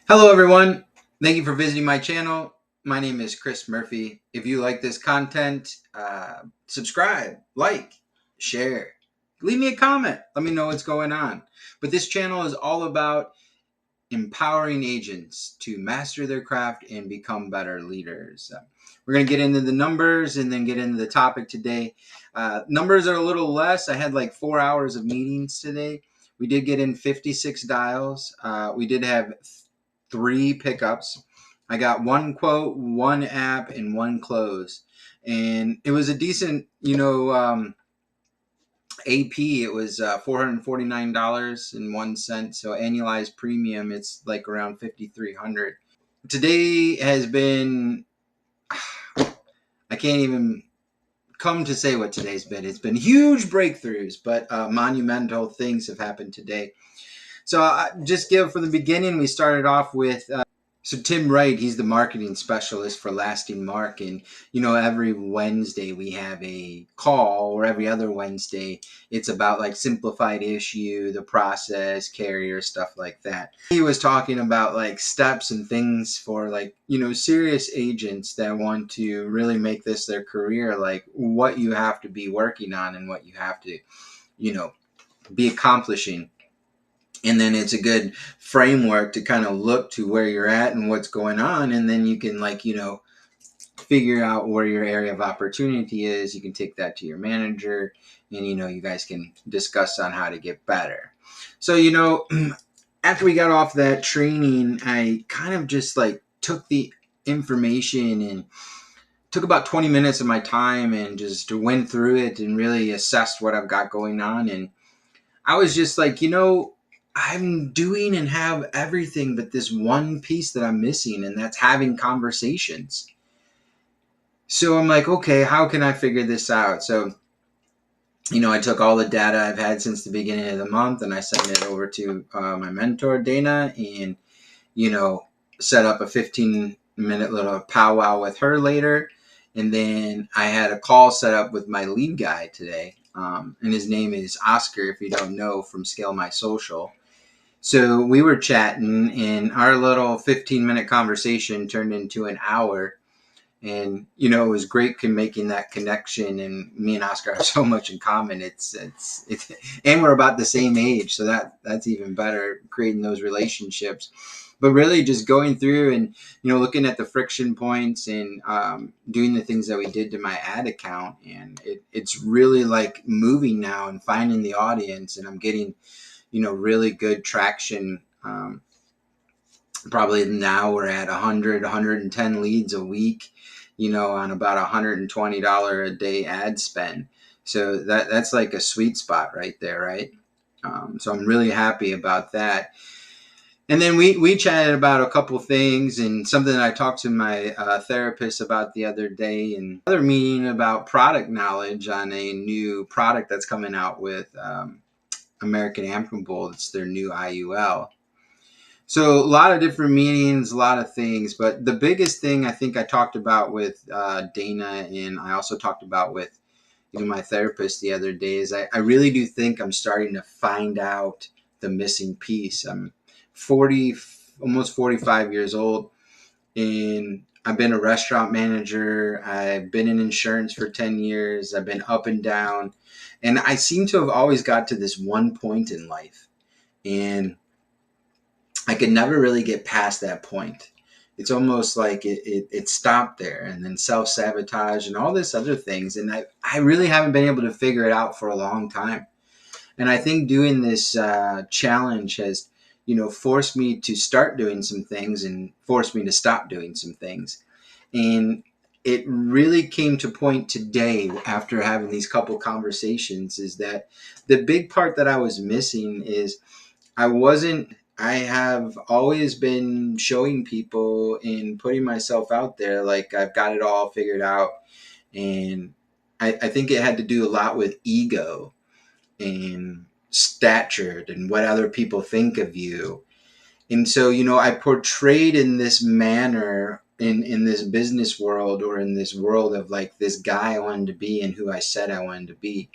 Hello, everyone. Thank you for visiting my channel. My name is Chris Murphy. If you like this content, subscribe, like, share, leave me a comment. Let me know what's going on. But this channel is all about empowering agents to master their craft and become better leaders. We're going to get into the numbers and then get into the topic today. Numbers are a little less. I had like 4 hours of meetings today. We did get in 56 dials. We did have 3 pickups. I got 1 quote, 1 app, and 1 close. And it was a decent, AP. It was $449.01. So annualized premium, it's like around 5,300. Today has been, I can't even come to say what today's been. It's been huge breakthroughs, but monumental things have happened today. So just give from the beginning, we started off with so Tim Wright, he's the marketing specialist for Lasting Mark. And, every Wednesday we have a call, or every other Wednesday, it's about like simplified issue, the process, carrier, stuff like that. He was talking about like steps and things for like, serious agents that want to really make this their career, like what you have to be working on and what you have to, be accomplishing. And then it's a good framework to kind of look to where you're at and what's going on. And then you can figure out where your area of opportunity is. You can take that to your manager and, you guys can discuss on how to get better. So, after we got off that training, I kind of just like took the information and took about 20 minutes of my time and just went through it and really assessed what I've got going on. And I was just like, I'm doing and have everything but this one piece that I'm missing, and that's having conversations. So I'm like, okay, how can I figure this out? So, I took all the data I've had since the beginning of the month and I sent it over to my mentor, Dana, and, set up a 15-minute little powwow with her later. And then I had a call set up with my lead guy today. And his name is Oscar, if you don't know, from Scale My Social. So we were chatting, and our little 15-minute conversation turned into an hour. And, it was great making that connection. And me and Oscar have so much in common. It's and we're about the same age. So that's even better, creating those relationships. But really just going through and, looking at the friction points and doing the things that we did to my ad account. And it's really like moving now and finding the audience. And I'm getting, really good traction. Probably now we're at 100, 110 leads a week, on about $120 a day ad spend. So that's like a sweet spot right there, right? So I'm really happy about that. And then we chatted about a couple things and something that I talked to my therapist about the other day, and another meeting about product knowledge on a new product that's coming out with American Amicable. It's their new IUL. So a lot of different meetings, a lot of things, but the biggest thing I think I talked about with Dana, and I also talked about with my therapist the other day, is I really do think I'm starting to find out the missing piece. I'm 40, almost 45 years old, and I've been a restaurant manager. I've been in insurance for 10 years. I've been up and down, and I seem to have always got to this one point in life, and I could never really get past that point. It's almost like it stopped there, and then self-sabotage and all this other things. And I really haven't been able to figure it out for a long time. And I think doing this challenge has, forced me to start doing some things and forced me to stop doing some things. And it really came to point today after having these couple conversations is that the big part that I was missing is I have always been showing people and putting myself out there like I've got it all figured out. And I think it had to do a lot with ego and stature and what other people think of you. And so, I portrayed in this manner in this business world, or in this world of like this guy I wanted to be and who I said I wanted to be.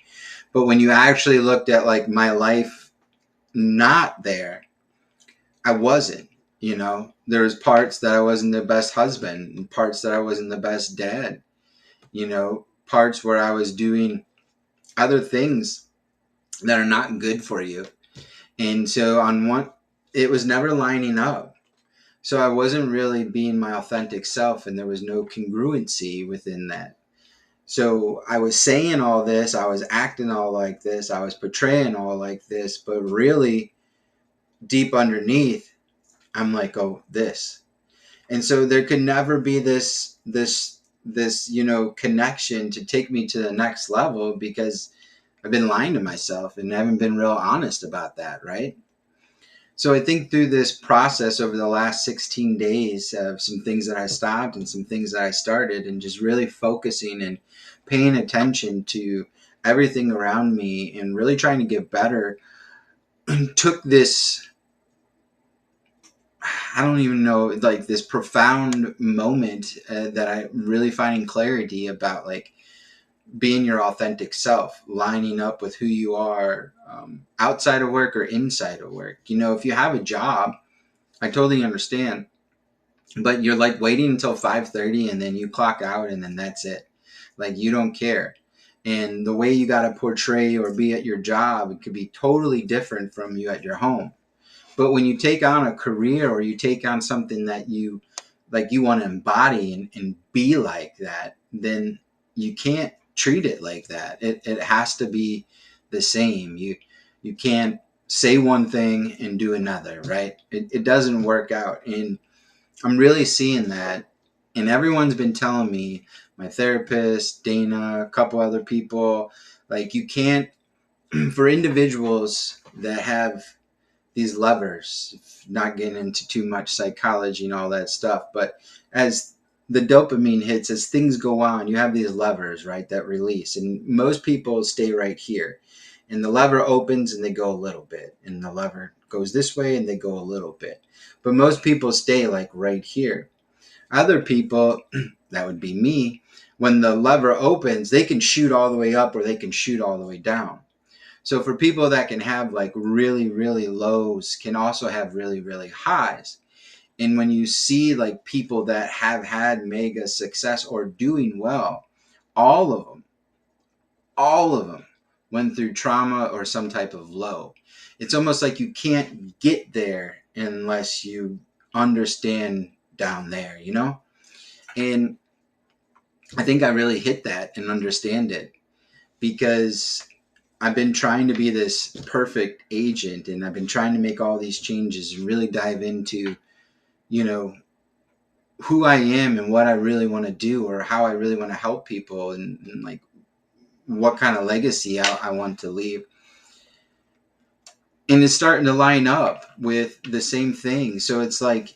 But when you actually looked at like my life not there, I wasn't. You know, there was parts that I wasn't the best husband, and parts that I wasn't the best dad. You know, parts where I was doing other things that are not good for you. And so on one, it was never lining up. So I wasn't really being my authentic self, and there was no congruency within that. So I was saying all this, I was acting all like this, I was portraying all like this, but really deep underneath, I'm like, oh, this. And so there could never be this connection to take me to the next level, because I've been lying to myself and haven't been real honest about that, right? So I think through this process over the last 16 days of some things that I stopped and some things that I started, and just really focusing and paying attention to everything around me and really trying to get better, took this, I don't even know, like this profound moment that I really finding clarity about, like being your authentic self, lining up with who you are, outside of work or inside of work. You know, if you have a job, I totally understand, but you're like waiting until 5:30 and then you clock out and then that's it. Like you don't care. And the way you got to portray or be at your job, it could be totally different from you at your home. But when you take on a career or you take on something that you like, you want to embody and be like that, then you can't treat it like that. It has to be the same. You can't say one thing and do another, right? It doesn't work out. And I'm really seeing that. And everyone's been telling me, my therapist, Dana, a couple other people, like you can't, for individuals that have these levers, not getting into too much psychology and all that stuff, but as the dopamine hits, as things go on, you have these levers, right, that release. And most people stay right here. And the lever opens and they go a little bit. And the lever goes this way and they go a little bit. But most people stay like right here. Other people, that would be me, when the lever opens, they can shoot all the way up or they can shoot all the way down. So for people that can have like really, really lows, can also have really, really highs. And when you see like people that have had mega success or doing well, all of them, all of them went through trauma or some type of low. It's almost like you can't get there unless you understand down there, you know? And I think I really hit that and understand it, because I've been trying to be this perfect agent, and I've been trying to make all these changes and really dive into, you know, who I am and what I really want to do, or how I really want to help people, and like what kind of legacy I want to leave. And it's starting to line up with the same thing. So it's like,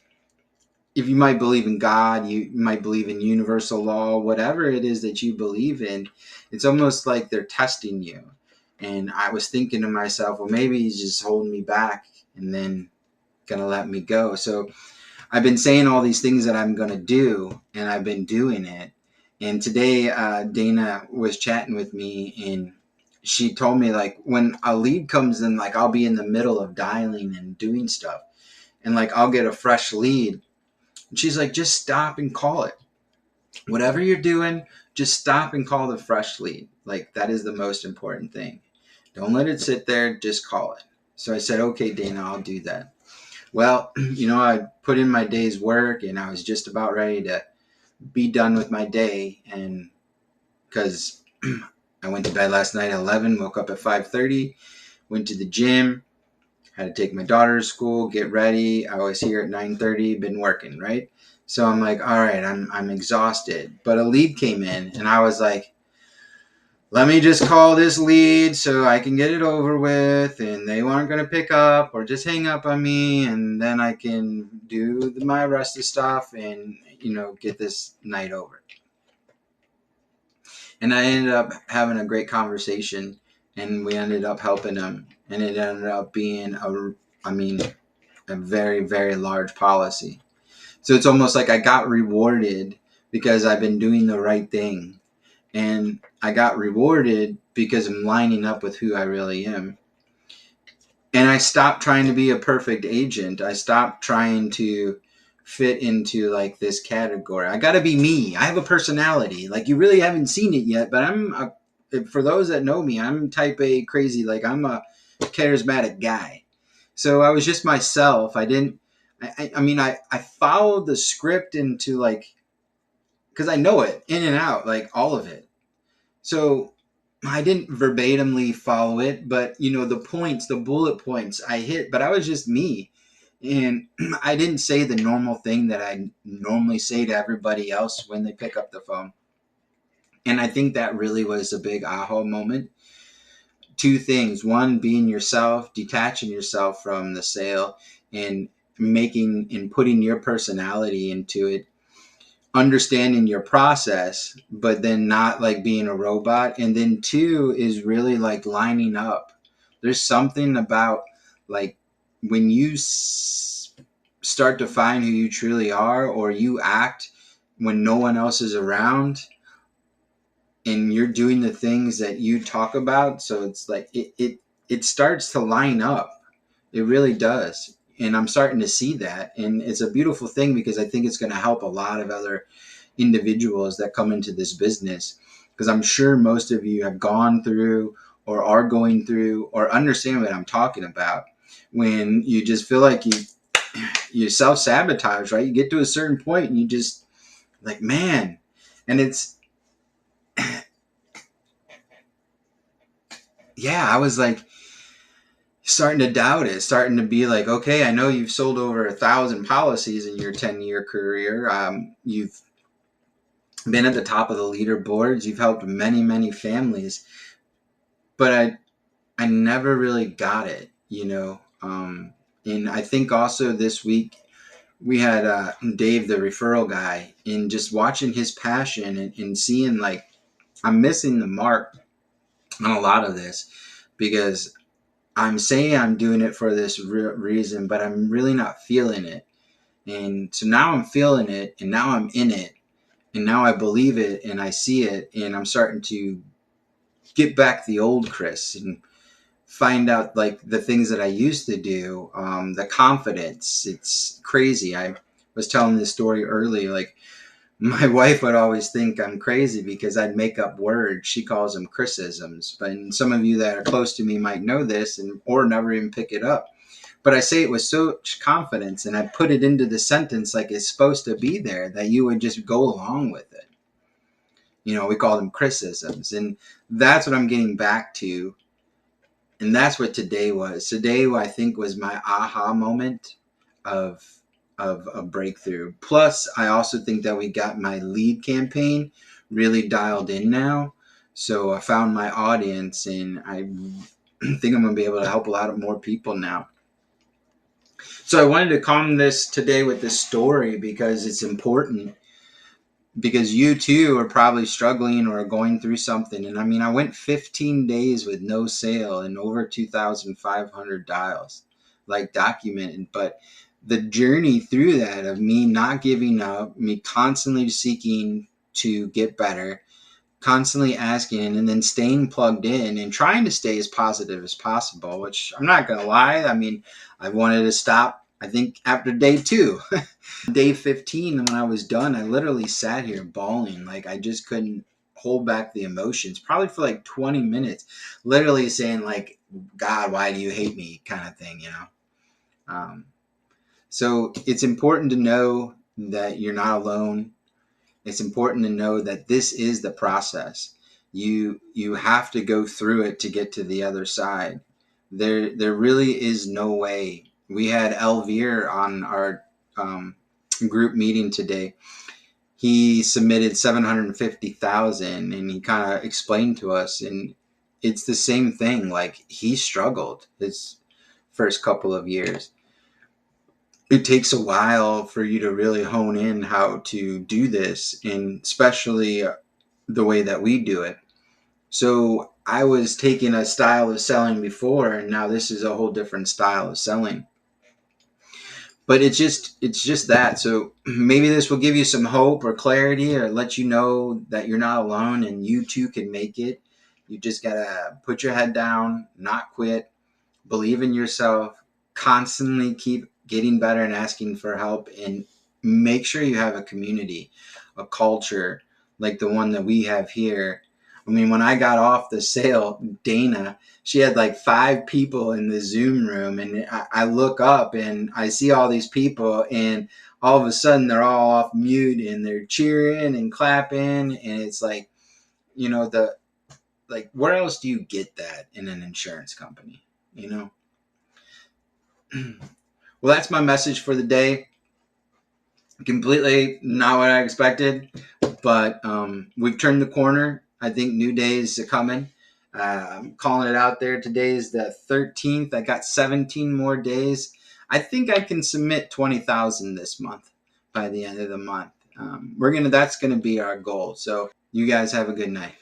if you might believe in God, you might believe in universal law, whatever it is that you believe in, it's almost like they're testing you. And I was thinking to myself, well, maybe he's just holding me back and then gonna let me go. So I've been saying all these things that I'm gonna do, and I've been doing it. And today, Dana was chatting with me, and she told me, like, when a lead comes in, like I'll be in the middle of dialing and doing stuff, and like I'll get a fresh lead. And she's like, just stop and call it. Whatever you're doing, just stop and call the fresh lead. Like, that is the most important thing. Don't let it sit there, just call it. So I said, okay, Dana, I'll do that. Well, I put in my day's work, and I was just about ready to be done with my day. And because I went to bed last night at 11, woke up at 5:30, went to the gym, had to take my daughter to school, get ready. I was here at 9:30, been working, right? So I'm like, all right, I'm exhausted. But a lead came in, and I was like, let me just call this lead so I can get it over with, and they weren't going to pick up or just hang up on me, and then I can do my rest of stuff and, get this night over. And I ended up having a great conversation, and we ended up helping them, and it ended up being a very, very large policy. So it's almost like I got rewarded because I've been doing the right thing. And I got rewarded because I'm lining up with who I really am. And I stopped trying to be a perfect agent. I stopped trying to fit into like this category. I got to be me. I have a personality. Like, you really haven't seen it yet, but for those that know me, I'm type A crazy. Like, I'm a charismatic guy. So I was just myself. I didn't, I mean, I followed the script into like, because I know it in and out, like all of it. So I didn't verbatimly follow it, but the points, the bullet points I hit, but I was just me. And I didn't say the normal thing that I normally say to everybody else when they pick up the phone. And I think that really was a big aha moment. Two things. One, being yourself, detaching yourself from the sale and making and putting your personality into it, understanding your process, but then not like being a robot. And then two is really like lining up. There's something about like when you start to find who you truly are, or you act when no one else is around and you're doing the things that you talk about. So it's like it starts to line up. It really does. And I'm starting to see that. And it's a beautiful thing because I think it's going to help a lot of other individuals that come into this business, because I'm sure most of you have gone through or are going through or understand what I'm talking about, when you just feel like you self-sabotage, right? You get to a certain point and you just like, man. And it's, yeah, I was like starting to doubt it, starting to be like, okay, I know you've sold over 1,000 policies in your 10-year career. You've been at the top of the leaderboards. You've helped many, many families, but I never really got it, and I think also this week we had Dave, the referral guy, and just watching his passion and seeing like I'm missing the mark on a lot of this, because I'm saying I'm doing it for this reason, but I'm really not feeling it. And so now I'm feeling it, and now I'm in it, and now I believe it, and I see it, and I'm starting to get back the old Chris and find out like the things that I used to do. The confidence, it's crazy. I was telling this story early, like my wife would always think I'm crazy because I'd make up words. She calls them Chrisisms, but some of you that are close to me might know this or never even pick it up. But I say it with such confidence, and I put it into the sentence like it's supposed to be there, that you would just go along with it. We call them Chrisisms, and that's what I'm getting back to. And that's what today was. Today, I think, was my aha moment of a breakthrough. Plus, I also think that we got my lead campaign really dialed in now. So I found my audience, and I think I'm going to be able to help a lot of more people now. So I wanted to come this today with this story because it's important, because you too are probably struggling or going through something. And I mean, I went 15 days with no sale and over 2,500 dials, like documented. But the journey through that of me not giving up, me constantly seeking to get better, constantly asking, and then staying plugged in and trying to stay as positive as possible, which I'm not going to lie. I mean, I wanted to stop, I think, after day 2. Day 15, when I was done, I literally sat here bawling. Like, I just couldn't hold back the emotions, probably for like 20 minutes, literally saying like, God, why do you hate me, kind of thing, So it's important to know that you're not alone. It's important to know that this is the process. You have to go through it to get to the other side. There really is no way. We had Elvire on our group meeting today. He submitted 750,000, and he kind of explained to us, and it's the same thing. Like, he struggled his first couple of years. It takes a while for you to really hone in how to do this, and especially the way that we do it. So I was taking a style of selling before, and now this is a whole different style of selling. But it's just that. So maybe this will give you some hope or clarity, or let you know that you're not alone and you too can make it. You just gotta put your head down, not quit, believe in yourself, constantly keep getting better and asking for help, and make sure you have a community, a culture like the one that we have here. I mean, when I got off the sale, Dana, she had like 5 people in the Zoom room, and I look up and I see all these people, and all of a sudden they're all off mute and they're cheering and clapping, and it's like, the like, where else do you get that in an insurance company? You know? Well, that's my message for the day. Completely not what I expected, but we've turned the corner. I think new days are coming. I'm calling it out there. Today is the 13th. I got 17 more days. I think I can submit 20,000 this month by the end of the month. That's gonna be our goal. So you guys have a good night.